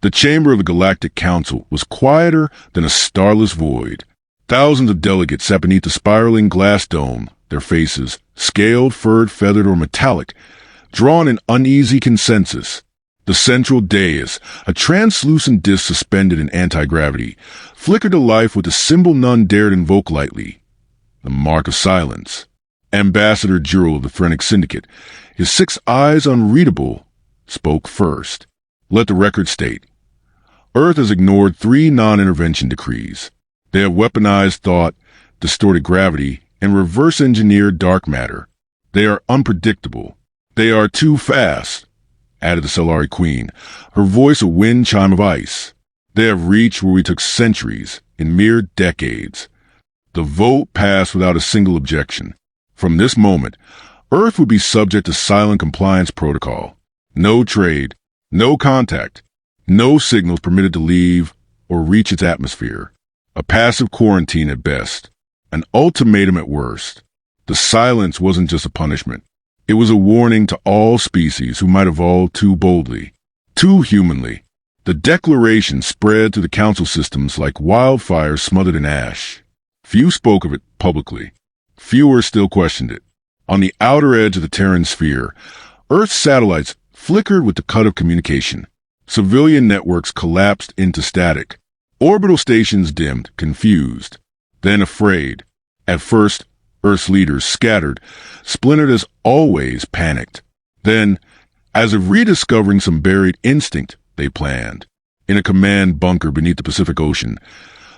The chamber of the Galactic Council was quieter than a starless void. Thousands of delegates sat beneath the spiraling glass dome, their faces, scaled, furred, feathered, or metallic, drawn in uneasy consensus. The central dais, a translucent disk suspended in anti-gravity, flickered to life with a symbol none dared invoke lightly: the mark of silence. Ambassador Jurel of the Phrenic Syndicate, his 6 eyes unreadable, spoke first. Let the record state: Earth has ignored 3 non-intervention decrees. They have weaponized thought, distorted gravity, and reverse-engineered dark matter. They are unpredictable. They are too fast, added the Solari Queen, her voice a wind chime of ice. They have reached where we took centuries, in mere decades. The vote passed without a single objection. From this moment, Earth would be subject to silent compliance protocol. No trade, no contact, no signals permitted to leave or reach its atmosphere. A passive quarantine at best, an ultimatum at worst. The silence wasn't just a punishment. It was a warning to all species who might evolve too boldly, too humanly. The declaration spread through the council systems like wildfire smothered in ash. Few spoke of it publicly. Fewer still questioned it. On the outer edge of the Terran sphere, Earth's satellites flickered with the cut of communication. Civilian networks collapsed into static. Orbital stations dimmed, confused, then afraid. At first, Earth's leaders scattered, splintered as always, panicked. Then, as if rediscovering some buried instinct, they planned. In a command bunker beneath the Pacific Ocean,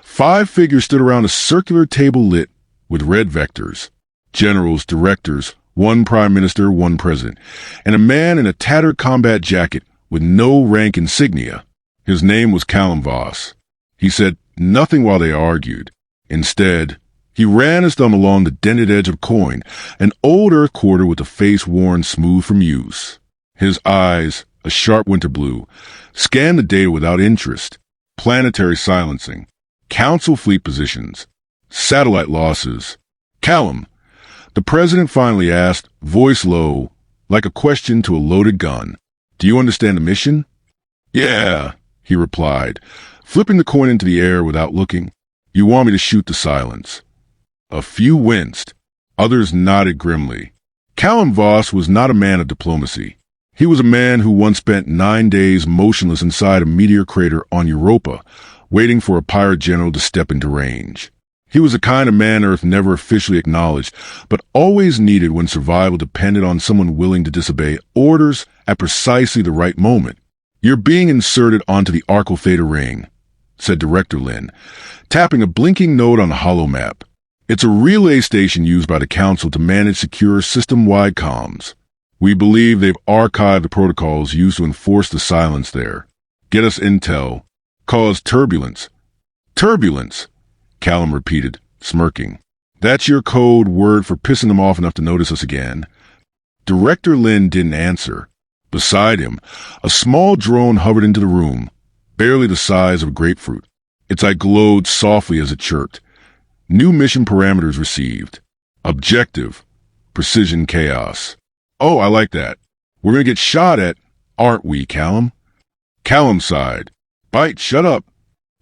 5 figures stood around a circular table lit with red vectors. Generals, directors, 1 prime minister, 1 president, and a man in a tattered combat jacket with no rank insignia. His name was Callum Voss. He said nothing while they argued. Instead, he ran his thumb along the dented edge of a coin, an old Earth quarter with a face worn smooth from use. His eyes, a sharp winter blue, scanned the data without interest. Planetary silencing, council fleet positions, satellite losses. Callum, the president finally asked, voice low, like a question to a loaded gun. Do you understand the mission? Yeah, he replied, flipping the coin into the air without looking. You want me to shoot the silence. A few winced. Others nodded grimly. Callum Voss was not a man of diplomacy. He was a man who once spent 9 days motionless inside a meteor crater on Europa, waiting for a pirate general to step into range. He was the kind of man Earth never officially acknowledged, but always needed when survival depended on someone willing to disobey orders at precisely the right moment. You're being inserted onto the Arco Theta ring, said Director Lin, tapping a blinking node on the holomap. It's a relay station used by the Council to manage secure system-wide comms. We believe they've archived the protocols used to enforce the silence there. Get us intel. Cause turbulence. Turbulence, Callum repeated, smirking. That's your code word for pissing them off enough to notice us again. Director Lin didn't answer. Beside him, a small drone hovered into the room, barely the size of a grapefruit. Its eye glowed softly as it chirped. New mission parameters received. Objective: precision chaos. Oh, I like that. We're gonna get shot at, aren't we, Callum? Callum sighed. Bite, shut up.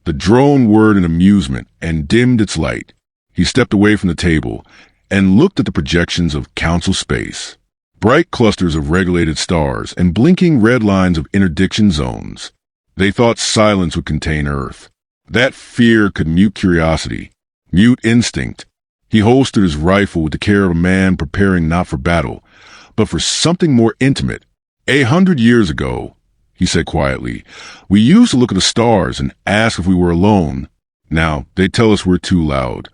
The drone whirred in amusement and dimmed its light. He stepped away from the table and looked at the projections of council space. Bright clusters of regulated stars and blinking red lines of interdiction zones. They thought silence would contain Earth. That fear could mute curiosity, mute instinct. He holstered his rifle with the care of a man preparing not for battle, but for something more intimate. 100 years ago, he said quietly, we used to look at the stars and ask if we were alone. Now, they tell us we're too loud.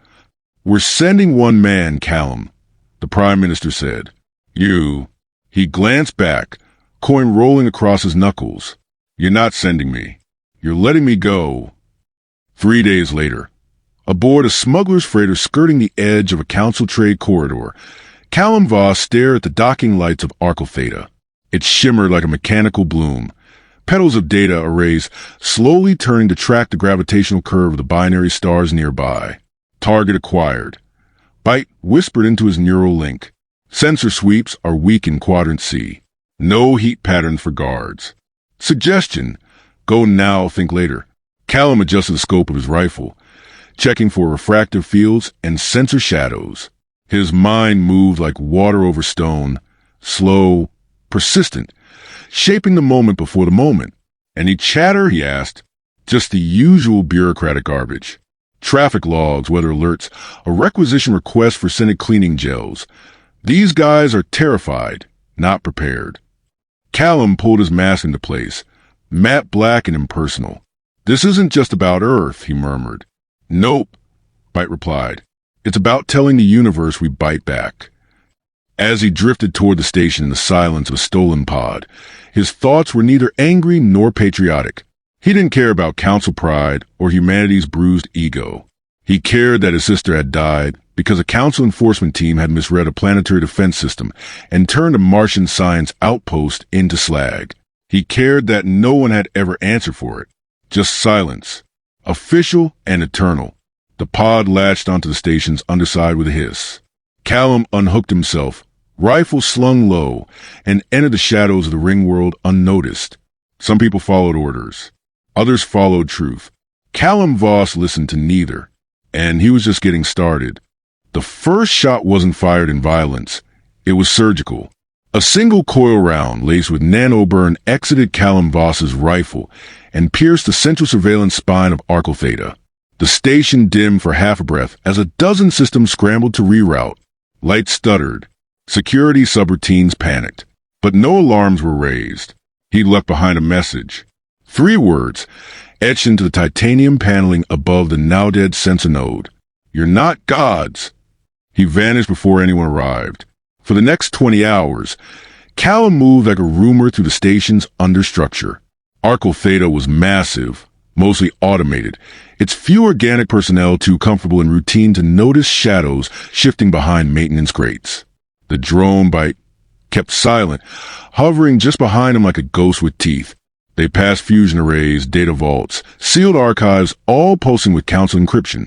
We're sending one man, Callum, the Prime Minister said. You. He glanced back, coin rolling across his knuckles. You're not sending me. You're letting me go. 3 days later, aboard a smuggler's freighter skirting the edge of a council trade corridor, Callum Voss stared at the docking lights of Arco Theta. It shimmered like a mechanical bloom, petals of data arrays slowly turning to track the gravitational curve of the binary stars nearby. Target acquired. Bite whispered into his neural link. Sensor sweeps are weak in Quadrant C. No heat patterns for guards. Suggestion: Go now, think later. Callum adjusted the scope of his rifle, checking for refractive fields and sensor shadows. His mind moved like water over stone, slow, persistent, shaping the moment before the moment. Any chatter, he asked. Just the usual bureaucratic garbage. Traffic logs, weather alerts, a requisition request for scented cleaning gels. These guys are terrified, not prepared. Callum pulled his mask into place, matte black and impersonal. This isn't just about Earth, he murmured. Nope, Bite replied. It's about telling the universe we bite back. As he drifted toward the station in the silence of a stolen pod, his thoughts were neither angry nor patriotic. He didn't care about council pride or humanity's bruised ego. He cared that his sister had died because a council enforcement team had misread a planetary defense system and turned a Martian science outpost into slag. He cared that no one had ever answered for it. Just silence. Official and eternal. The pod latched onto the station's underside with a hiss. Callum unhooked himself, rifle slung low, and entered the shadows of the ring world unnoticed. Some people followed orders. Others followed truth. Callum Voss listened to neither, and he was just getting started. The first shot wasn't fired in violence. It was surgical. A single coil round laced with nanoburn exited Callum Voss's rifle and pierced the central surveillance spine of Arco Theta. The station dimmed for half a breath as a dozen systems scrambled to reroute. Lights stuttered. Security subroutines panicked. But no alarms were raised. He left behind a message. 3 words, etched into the titanium paneling above the now-dead sensor node. You're not gods. He vanished before anyone arrived. For the next 20 hours, Callum moved like a rumor through the station's understructure. Arco Theta was massive, mostly automated, its few organic personnel too comfortable in routine to notice shadows shifting behind maintenance grates. The drone Bite kept silent, hovering just behind him like a ghost with teeth. They passed fusion arrays, data vaults, sealed archives, all pulsing with council encryption.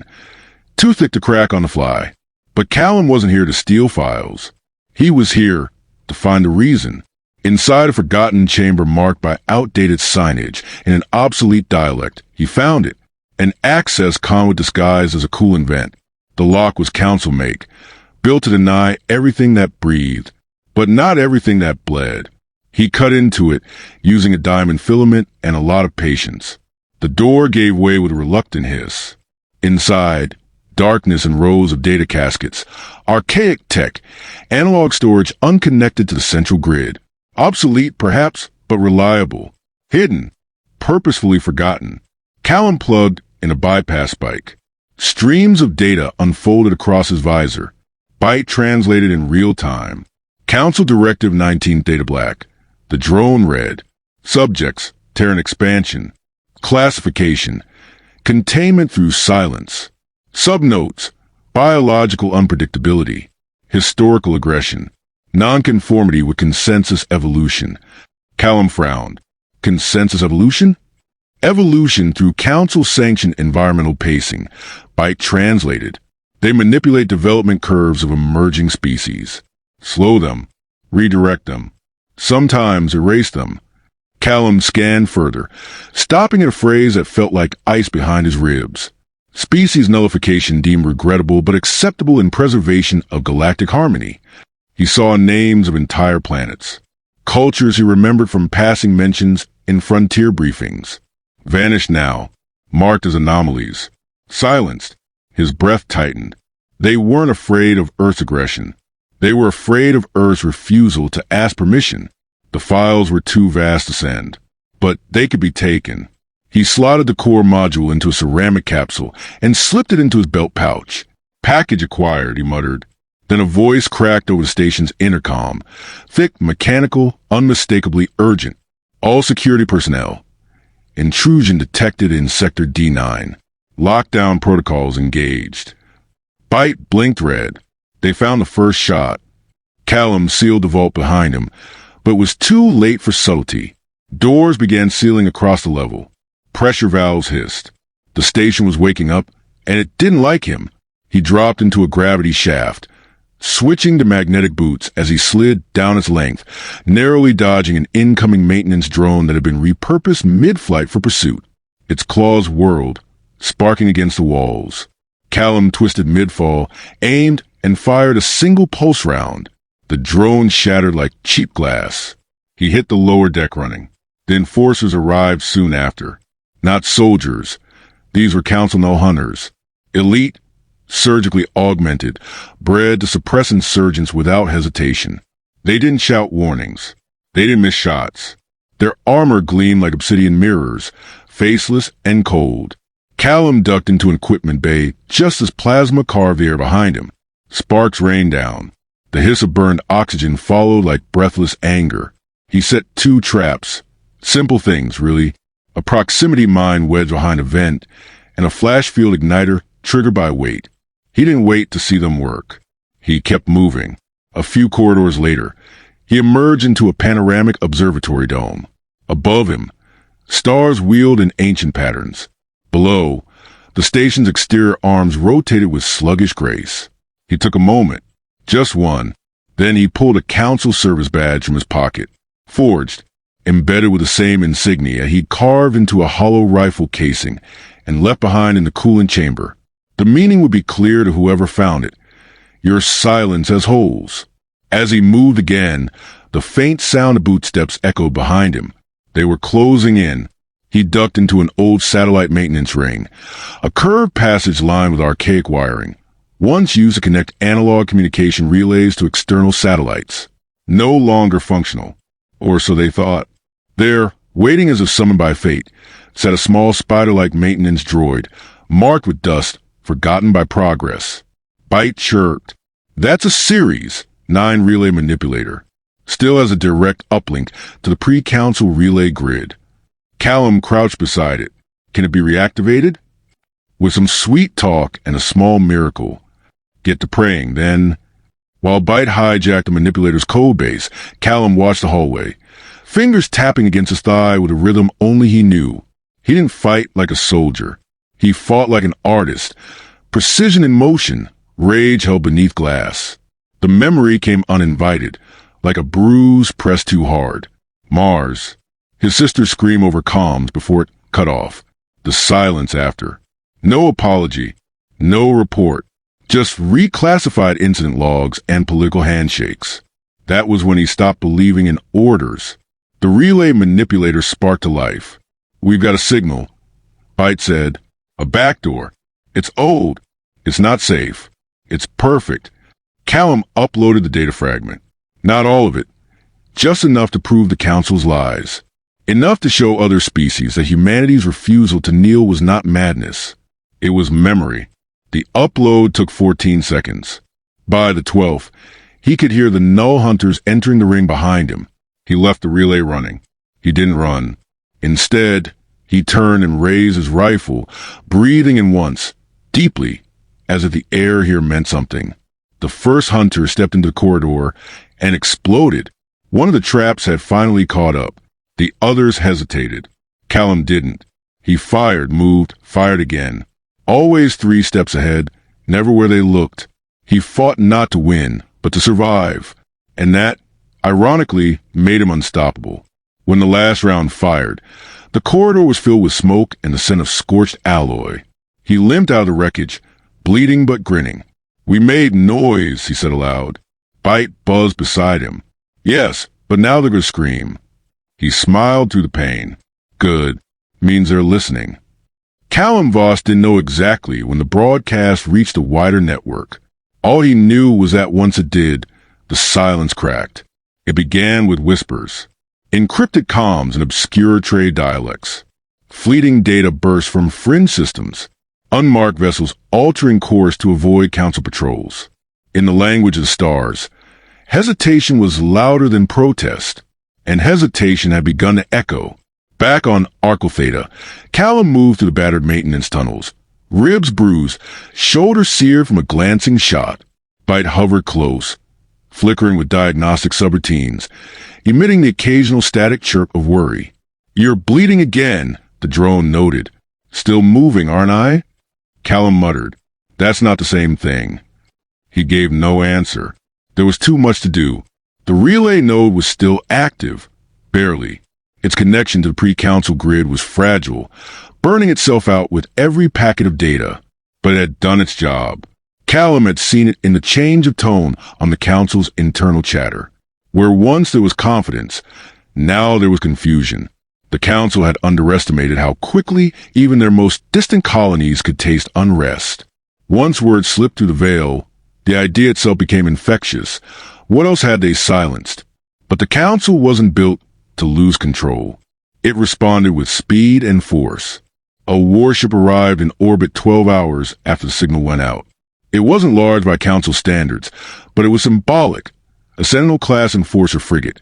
Too thick to crack on the fly. But Callum wasn't here to steal files. He was here to find the reason. Inside a forgotten chamber marked by outdated signage in an obsolete dialect, he found it. An access conduit disguised as a coolant vent. The lock was council make, built to deny everything that breathed, but not everything that bled. He cut into it, using a diamond filament and a lot of patience. The door gave way with a reluctant hiss. Inside, darkness and rows of data caskets. Archaic tech, analog storage unconnected to the central grid. Obsolete, perhaps, but reliable. Hidden, purposefully forgotten. Callum plugged in a bypass spike. Streams of data unfolded across his visor. Byte translated in real time. Council Directive 19 Theta Black. The drone read. Subjects, Terran expansion. Classification. Containment through silence. Subnotes. Biological unpredictability. Historical aggression. Nonconformity with consensus evolution. Callum frowned. Consensus evolution? Evolution through council-sanctioned environmental pacing. Byte translated. They manipulate development curves of emerging species. Slow them. Redirect them. Sometimes erase them. Callum scanned further, stopping at a phrase that felt like ice behind his ribs. Species nullification deemed regrettable but acceptable in preservation of galactic harmony. He saw names of entire planets. Cultures he remembered from passing mentions in frontier briefings. Vanished now, marked as anomalies. Silenced. His breath tightened. They weren't afraid of Earth's aggression. They were afraid of Earth's refusal to ask permission. The files were too vast to send, but they could be taken. He slotted the core module into a ceramic capsule and slipped it into his belt pouch. Package acquired, he muttered. Then a voice cracked over the station's intercom. Thick, mechanical, unmistakably urgent. All security personnel. Intrusion detected in Sector D9. Lockdown protocols engaged. Byte blinked red. They found the first shot. Callum sealed the vault behind him, but was too late for subtlety. Doors began sealing across the level. Pressure valves hissed. The station was waking up, and it didn't like him. He dropped into a gravity shaft. switching to magnetic boots as he slid down its length, narrowly dodging an incoming maintenance drone that had been repurposed mid-flight for pursuit. Its claws whirled, sparking against the walls. Callum twisted mid-fall, aimed, and fired a single pulse round. The drone shattered like cheap glass. He hit the lower deck running. The enforcers arrived soon after. Not soldiers. These were Council No hunters. Elite, surgically augmented, bred to suppress insurgents without hesitation. They didn't shout warnings. They didn't miss shots. Their armor gleamed like obsidian mirrors, faceless and cold. Callum ducked into an equipment bay just as plasma carved the air behind him. Sparks rained down. The hiss of burned oxygen followed like breathless anger. He set 2 traps. Simple things, really. A proximity mine wedged behind a vent, and a flash field igniter triggered by weight. He didn't wait to see them work. He kept moving. A few corridors later, he emerged into a panoramic observatory dome. Above him, stars wheeled in ancient patterns. Below, the station's exterior arms rotated with sluggish grace. He took a moment, just one. Then he pulled a council service badge from his pocket, forged, embedded with the same insignia he'd carved into a hollow rifle casing and left behind in the coolant chamber. The meaning would be clear to whoever found it. Your silence has holes. As he moved again, the faint sound of bootsteps echoed behind him. They were closing in. He ducked into an old satellite maintenance ring, a curved passage lined with archaic wiring, once used to connect analog communication relays to external satellites. No longer functional, or so they thought. There, waiting as if summoned by fate, sat a small spider-like maintenance droid, marked with dust, forgotten by progress. Byte chirped. That's a Series 9 relay manipulator. Still has a direct uplink to the pre-council relay grid. Callum crouched beside it. Can it be reactivated? With some sweet talk and a small miracle. Get to praying, then. While Byte hijacked the manipulator's code base, Callum watched the hallway, fingers tapping against his thigh with a rhythm only he knew. He didn't fight like a soldier. He fought like an artist. Precision in motion, rage held beneath glass. The memory came uninvited, like a bruise pressed too hard. Mars. His sister's scream over comms before it cut off. The silence after. No apology. No report. Just reclassified incident logs and political handshakes. That was when he stopped believing in orders. The relay manipulator sparked to life. We've got a signal. Byte said. A backdoor. It's old. It's not safe. It's perfect. Callum uploaded the data fragment. Not all of it. Just enough to prove the Council's lies. Enough to show other species that humanity's refusal to kneel was not madness. It was memory. The upload took 14 seconds. By the 12th, he could hear the null hunters entering the ring behind him. He left the relay running. He didn't run. Instead, he turned and raised his rifle, breathing in once, deeply, as if the air here meant something. The first hunter stepped into the corridor and exploded. One of the traps had finally caught up. The others hesitated. Callum didn't. He fired, moved, fired again. Always 3 steps ahead, never where they looked. He fought not to win, but to survive. And that, ironically, made him unstoppable. When the last round fired, the corridor was filled with smoke and the scent of scorched alloy. He limped out of the wreckage, bleeding but grinning. We made noise, he said aloud. Byte buzzed beside him. Yes, but now they're going to scream. He smiled through the pain. Good. Means they're listening. Callum Voss didn't know exactly when the broadcast reached a wider network. All he knew was that once it did, the silence cracked. It began with whispers. Encrypted comms in obscure trade dialects. Fleeting data burst from fringe systems. Unmarked vessels altering course to avoid council patrols. In the language of the stars, hesitation was louder than protest, and hesitation had begun to echo. Back on Arco Theta, Callum moved through the battered maintenance tunnels, ribs bruised, shoulder seared from a glancing shot. Byte hovered close, flickering with diagnostic subroutines, emitting the occasional static chirp of worry. You're bleeding again, the drone noted. Still moving, aren't I? Callum muttered. That's not the same thing. He gave no answer. There was too much to do. The relay node was still active. Barely. Its connection to the pre-council grid was fragile, burning itself out with every packet of data. But it had done its job. Callum had seen it in the change of tone on the council's internal chatter. Where once there was confidence, now there was confusion. The council had underestimated how quickly even their most distant colonies could taste unrest. Once word slipped through the veil, the idea itself became infectious. What else had they silenced? But the council wasn't built to lose control. It responded with speed and force. A warship arrived in orbit 12 hours after the signal went out. It wasn't large by council standards, but it was symbolic. A Sentinel-class enforcer frigate,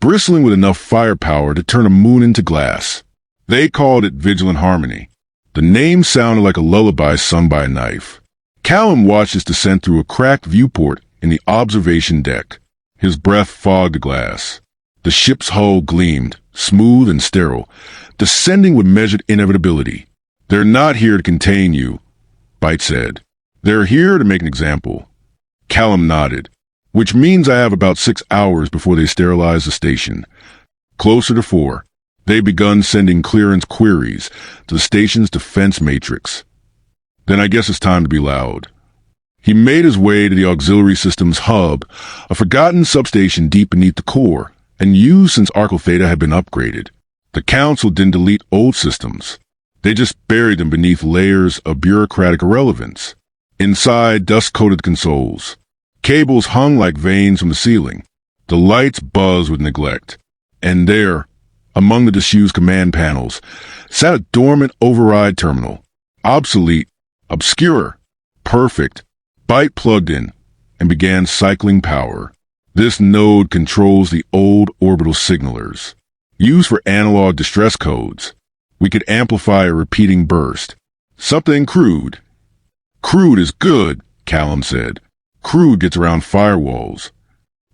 bristling with enough firepower to turn a moon into glass. They called it Vigilant Harmony. The name sounded like a lullaby sung by a knife. Callum watched its descent through a cracked viewport in the observation deck. His breath fogged the glass. The ship's hull gleamed, smooth and sterile, descending with measured inevitability. "They're not here to contain you," Byte said. "They're here to make an example." Callum nodded. "Which means I have about 6 hours before they sterilize the station." Closer to 4. They've begun sending clearance queries to the station's defense matrix. "Then I guess it's time to be loud." He made his way to the auxiliary system's hub, a forgotten substation deep beneath the core, and used since Arco Theta had been upgraded. The council didn't delete old systems. They just buried them beneath layers of bureaucratic irrelevance. Inside, dust-coated consoles. Cables hung like veins from the ceiling. The lights buzzed with neglect. And there, among the disused command panels, sat a dormant override terminal. Obsolete, obscure, perfect. Byte plugged in and began cycling power. This node controls the old orbital signalers, used for analog distress codes. We could amplify a repeating burst. Something crude. "Crude is good," Callum said. "Crude gets around firewalls."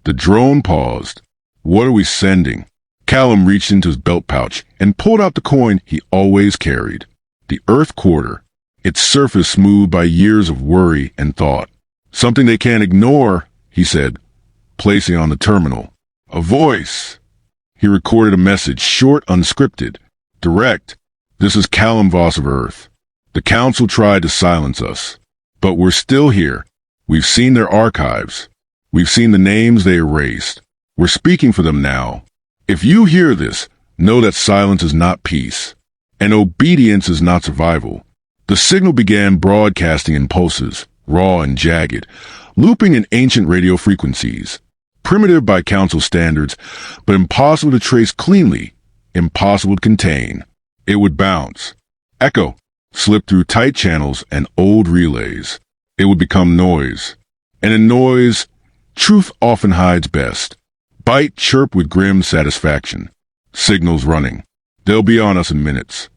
The drone paused. "What are we sending?" Callum reached into his belt pouch and pulled out the coin he always carried. The Earth Quarter, its surface smoothed by years of worry and thought. "Something they can't ignore," he said, placing on the terminal. A voice. He recorded a message, short, unscripted, direct. "This is Callum Voss of Earth. The Council tried to silence us, but we're still here. We've seen their archives. We've seen the names they erased. We're speaking for them now. If you hear this, know that silence is not peace, and obedience is not survival." The signal began broadcasting in pulses, raw and jagged, looping in ancient radio frequencies. Primitive by Council standards, but impossible to trace cleanly, impossible to contain. It would bounce, echo, slip through tight channels and old relays. It would become noise. And in noise, truth often hides best. Byte chirped with grim satisfaction. Signals running. They'll be on us in minutes.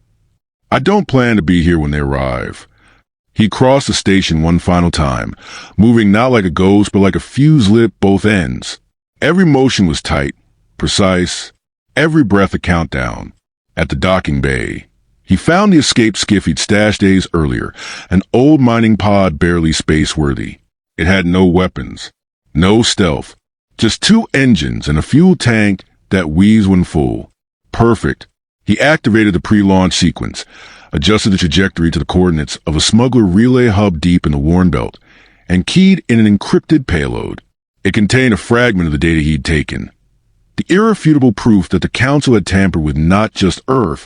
I don't plan to be here when they arrive. He crossed the station one final time, moving not like a ghost but like a fuse lit both ends. Every motion was tight, precise, every breath a countdown. At the docking bay, he found the escape skiff he'd stashed days earlier, an old mining pod barely space-worthy. It had no weapons, no stealth, just 2 engines and a fuel tank that wheezed when full. Perfect. He activated the pre-launch sequence, adjusted the trajectory to the coordinates of a smuggler relay hub deep in the Warren Belt, and keyed in an encrypted payload. It contained a fragment of the data he'd taken. The irrefutable proof that the Council had tampered with not just Earth,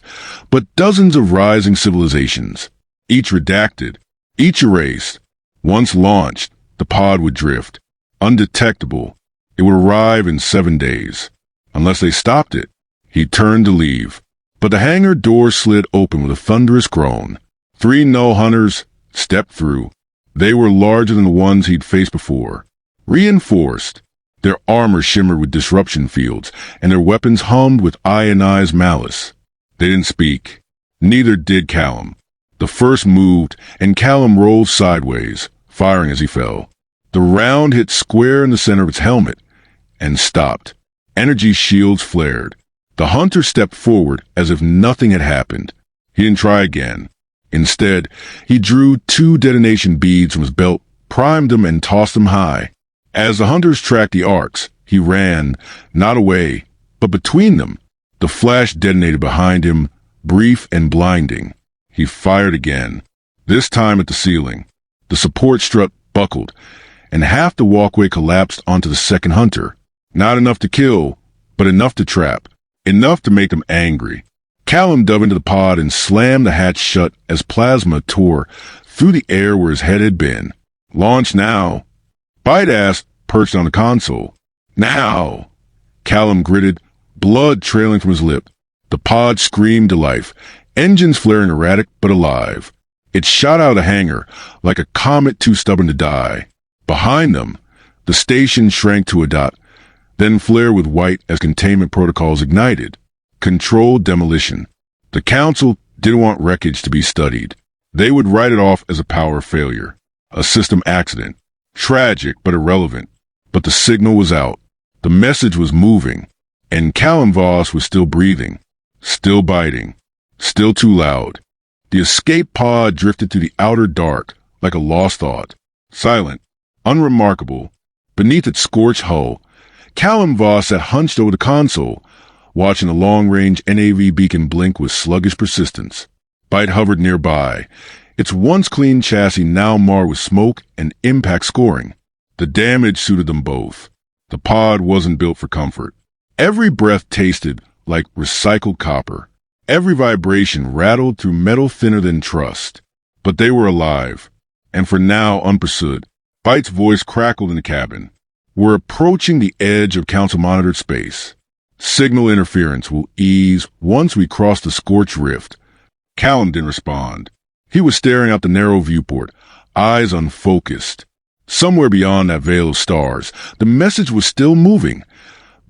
but dozens of rising civilizations, each redacted, each erased. Once launched, the pod would drift, undetectable. It would arrive in 7 days. Unless they stopped it. He turned to leave. But the hangar door slid open with a thunderous groan. 3 null hunters stepped through. They were larger than the ones he'd faced before. Reinforced. Their armor shimmered with disruption fields, and their weapons hummed with ionized malice. They didn't speak. Neither did Callum. The first moved, and Callum rolled sideways, firing as he fell. The round hit square in the center of its helmet, and stopped. Energy shields flared. The hunter stepped forward as if nothing had happened. He didn't try again. Instead, he drew 2 detonation beads from his belt, primed them and tossed them high. As the hunters tracked the arcs, he ran, not away, but between them. The flash detonated behind him, brief and blinding. He fired again, this time at the ceiling. The support strut buckled, and half the walkway collapsed onto the second hunter. Not enough to kill, but enough to trap. Enough to make them angry. Callum dove into the pod and slammed the hatch shut as plasma tore through the air where his head had been. Launch now. Bite ass perched on the console. Now. Callum gritted, blood trailing from his lip. The pod screamed to life, engines flaring erratic but alive. It shot out of the hangar like a comet too stubborn to die. Behind them, the station shrank to a dot, then flared with white as containment protocols ignited. Controlled demolition. The council didn't want wreckage to be studied. They would write it off as a power failure, a system accident. Tragic but irrelevant. But the signal was out. The message was moving. And Callum Voss was still breathing, still biting, still too loud. The escape pod drifted through the outer dark like a lost thought. Silent, unremarkable. Beneath its scorched hull, Callum Voss sat hunched over the console, watching the long-range NAV beacon blink with sluggish persistence. Bite hovered nearby, its once clean chassis now marred with smoke and impact scoring. The damage suited them both. The pod wasn't built for comfort. Every breath tasted like recycled copper. Every vibration rattled through metal thinner than trust. But they were alive, and for now unpursued. Bite's voice crackled in the cabin. We're approaching the edge of council-monitored space. Signal interference will ease once we cross the scorched rift. Callum didn't respond. He was staring out the narrow viewport, eyes unfocused. Somewhere beyond that veil of stars, the message was still moving,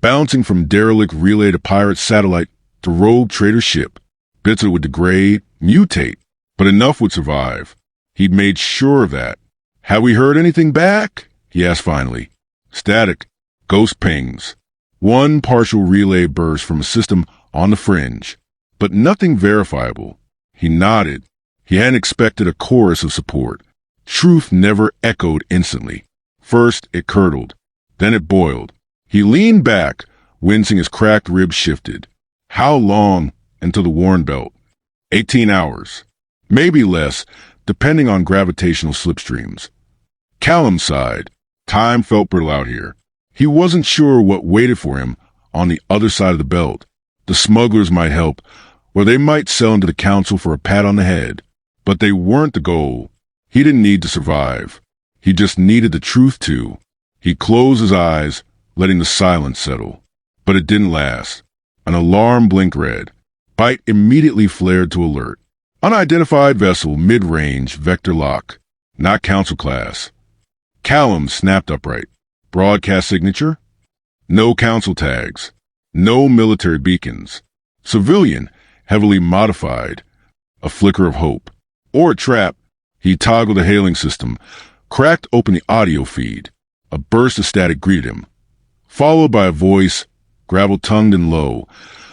bouncing from derelict relay to pirate satellite to rogue trader ship. Bits of it would degrade, mutate, but enough would survive. He'd made sure of that. Have we heard anything back? He asked finally. Static. Ghost pings. One partial relay burst from a system on the fringe, but nothing verifiable. He nodded. He hadn't expected a chorus of support. Truth never echoed instantly. First, it curdled. Then it boiled. He leaned back, wincing as cracked ribs shifted. How long until the Warren Belt? 18 hours. Maybe less, depending on gravitational slipstreams. Callum sighed. Time felt brittle out here. He wasn't sure what waited for him on the other side of the belt. The smugglers might help, or they might sell into the council for a pat on the head. But they weren't the goal. He didn't need to survive. He just needed the truth to. He closed his eyes, letting the silence settle. But it didn't last. An alarm blinked red. Bite immediately flared to alert. Unidentified vessel, mid-range, vector lock. Not council class. Callum snapped upright. Broadcast signature? No council tags. No military beacons. Civilian, heavily modified. A flicker of hope. Or a trap. He toggled the hailing system, cracked open the audio feed. A burst of static greeted him, followed by a voice, gravel-tongued and low,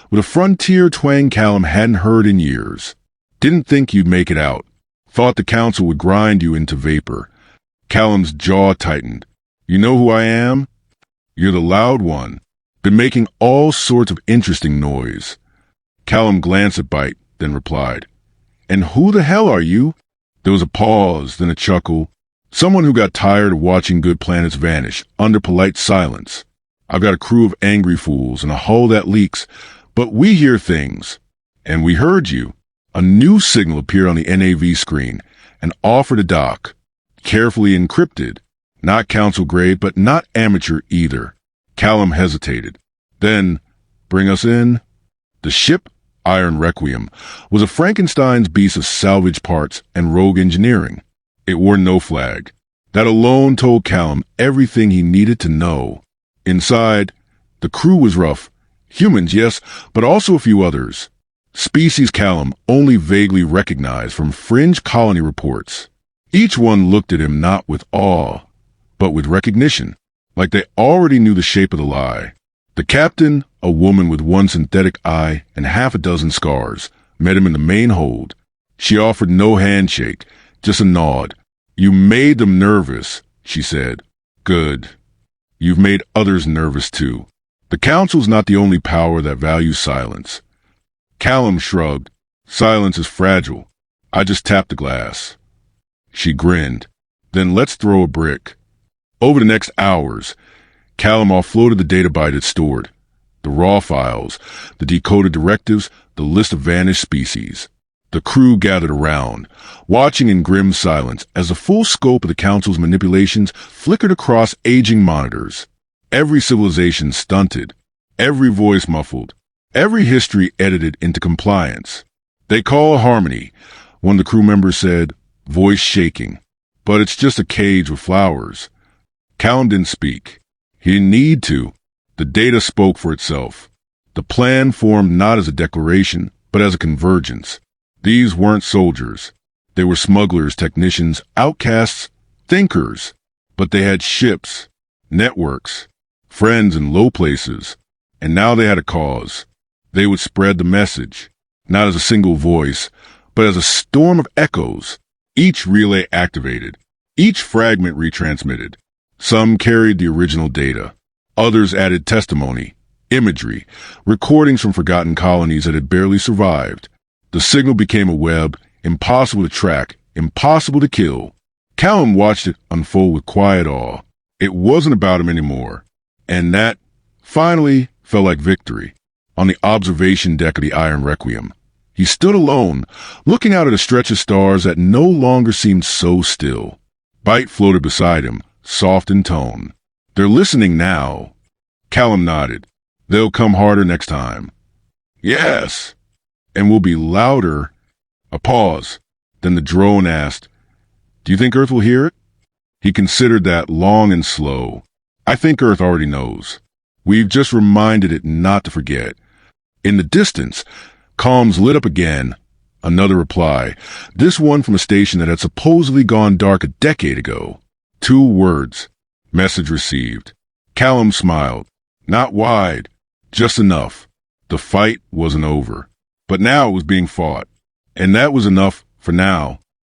with a frontier twang Callum hadn't heard in years. Didn't think you'd make it out. Thought the council would grind you into vapor. Callum's jaw tightened. You know who I am? You're the loud one. Been making all sorts of interesting noise. Callum glanced at Bite, then replied. And who the hell are you? There was a pause, then a chuckle. Someone who got tired of watching good planets vanish under polite silence. I've got a crew of angry fools and a hull that leaks, but we hear things. And we heard you. A new signal appeared on the NAV screen, an offer to dock. Carefully encrypted. Not council grade, but not amateur either. Callum hesitated. Then, bring us in. The ship, Iron Requiem, was a Frankenstein's beast of salvage parts and rogue engineering. It wore no flag. That alone told Callum everything he needed to know. Inside, the crew was rough. Humans, yes, but also a few others. Species Callum only vaguely recognized from fringe colony reports. Each one looked at him not with awe, but with recognition, like they already knew the shape of the lie. The captain, a woman with one synthetic eye and half a dozen scars, met him in the main hold. She offered no handshake, just a nod. You made them nervous, she said. Good. You've made others nervous too. The Council's not the only power that values silence. Callum shrugged. Silence is fragile. I just tapped the glass. She grinned. Then let's throw a brick. Over the next hours, Callum offloaded the databyte it stored. The raw files, the decoded directives, the list of vanished species. The crew gathered around, watching in grim silence as the full scope of the Council's manipulations flickered across aging monitors. Every civilization stunted, every voice muffled, every history edited into compliance. They call harmony, one of the crew members said, voice shaking. But it's just a cage with flowers. Callum didn't speak. He didn't need to. The data spoke for itself. The plan formed not as a declaration, but as a convergence. These weren't soldiers. They were smugglers, technicians, outcasts, thinkers. But they had ships, networks, friends in low places. And now they had a cause. They would spread the message, not as a single voice, but as a storm of echoes. Each relay activated, each fragment retransmitted. Some carried the original data. Others added testimony, imagery, recordings from forgotten colonies that had barely survived. The signal became a web, impossible to track, impossible to kill. Callum watched it unfold with quiet awe. It wasn't about him anymore. And that, finally, felt like victory. On the observation deck of the Iron Requiem, he stood alone, looking out at a stretch of stars that no longer seemed so still. Bite floated beside him, soft in tone. They're listening now. Callum nodded. They'll come harder next time. Yes. And we'll be louder. A pause. Then the drone asked, Do you think Earth will hear it? He considered that long and slow. I think Earth already knows. We've just reminded it not to forget. In the distance, comms lit up again. Another reply, this one from a station that had supposedly gone dark a decade ago. 2 words. Message received. Callum smiled. Not wide, just enough. The fight wasn't over. But now it was being fought. And that was enough for now.